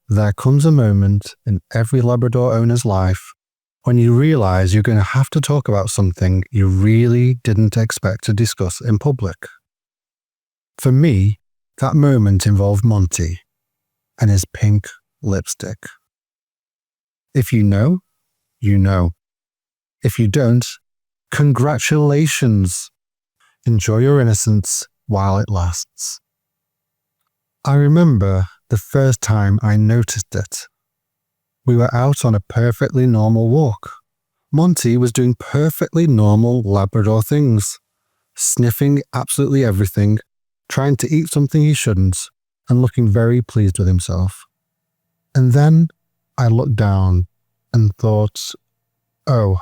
there comes a moment in every Labrador owner's life when you realise you're going to have to talk about something you really didn't expect to discuss in public. For me, that moment involved Monty and his pink lipstick. If you know, you know. If you don't, congratulations. Enjoy your innocence while it lasts. I remember the first time I noticed it. We were out on a perfectly normal walk. Monty was doing perfectly normal Labrador things, sniffing absolutely everything, trying to eat something he shouldn't, and looking very pleased with himself. And then I looked down and thought, oh,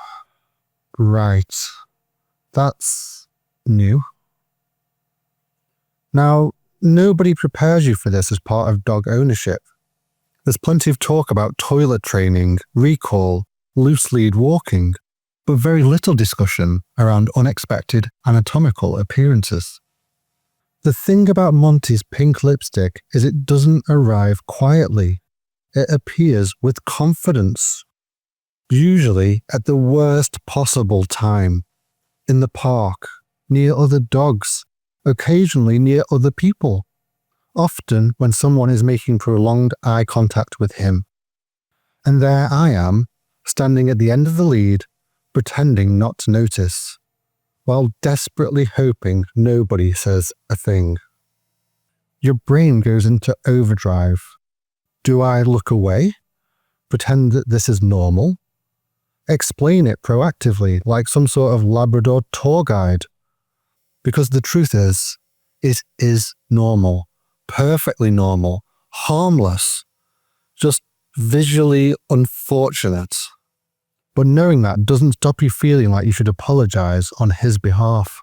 right, that's new. Now, nobody prepares you for this as part of dog ownership. There's plenty of talk about toilet training, recall, loose lead walking, but very little discussion around unexpected anatomical appearances. The thing about Monty's pink lipstick is it doesn't arrive quietly. It appears with confidence, usually at the worst possible time, in the park, near other dogs, occasionally near other people, often when someone is making prolonged eye contact with him. And there I am, standing at the end of the lead, pretending not to notice, while desperately hoping nobody says a thing. Your brain goes into overdrive. Do I look away? Pretend that this is normal? Explain it proactively, like some sort of Labrador tour guide. Because the truth is, it is normal, perfectly normal, harmless, just visually unfortunate. But knowing that doesn't stop you feeling like you should apologise on his behalf.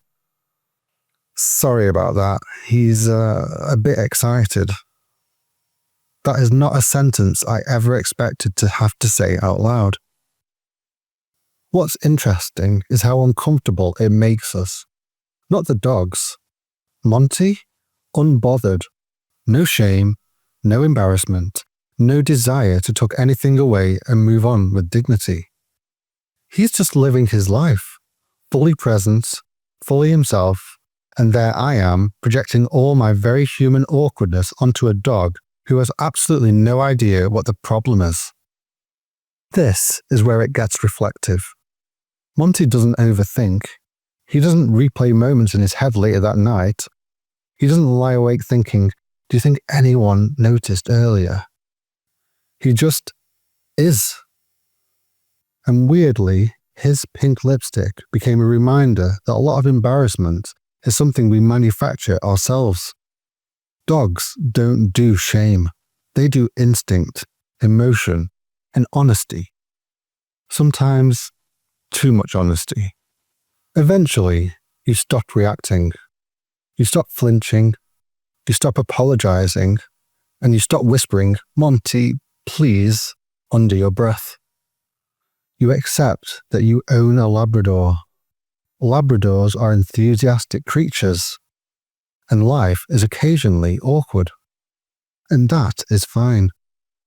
Sorry about that. He's a bit excited. That is not a sentence I ever expected to have to say out loud. What's interesting is how uncomfortable it makes us. Not the dogs. Monty, unbothered. No shame, no embarrassment, no desire to tuck anything away and move on with dignity. He's just living his life, fully present, fully himself, and there I am projecting all my very human awkwardness onto a dog who has absolutely no idea what the problem is. This is where it gets reflective. Monty doesn't overthink. He doesn't replay moments in his head later that night. He doesn't lie awake thinking, do you think anyone noticed earlier? He just is. And weirdly, his pink lipstick became a reminder that a lot of embarrassment is something we manufacture ourselves. Dogs don't do shame. They do instinct, emotion, and honesty. Sometimes too much honesty. Eventually, you stop reacting. You stop flinching. You stop apologizing. And you stop whispering, Monty, please, under your breath. You accept that you own a Labrador. Labradors are enthusiastic creatures, and life is occasionally awkward. And that is fine,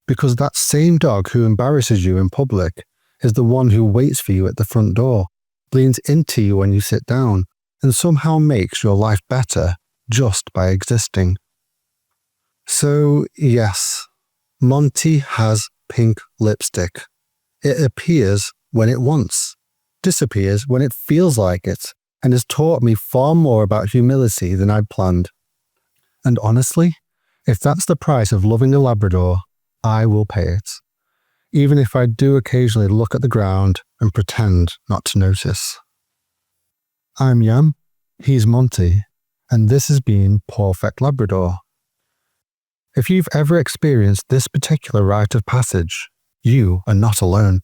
because that same dog who embarrasses you in public is the one who waits for you at the front door, leans into you when you sit down, and somehow makes your life better just by existing. So yes, Monty has pink lipstick. It appears when it wants, disappears when it feels like it, and has taught me far more about humility than I'd planned. And honestly, if that's the price of loving a Labrador, I will pay it, even if I do occasionally look at the ground and pretend not to notice. I'm Yann, he's Monty, and this has been Pawfect Labrador. If you've ever experienced this particular rite of passage, you are not alone.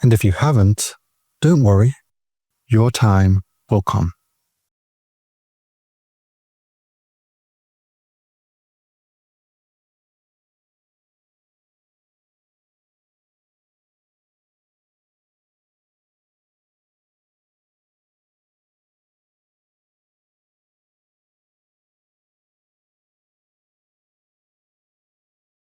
And if you haven't, don't worry, your time will come.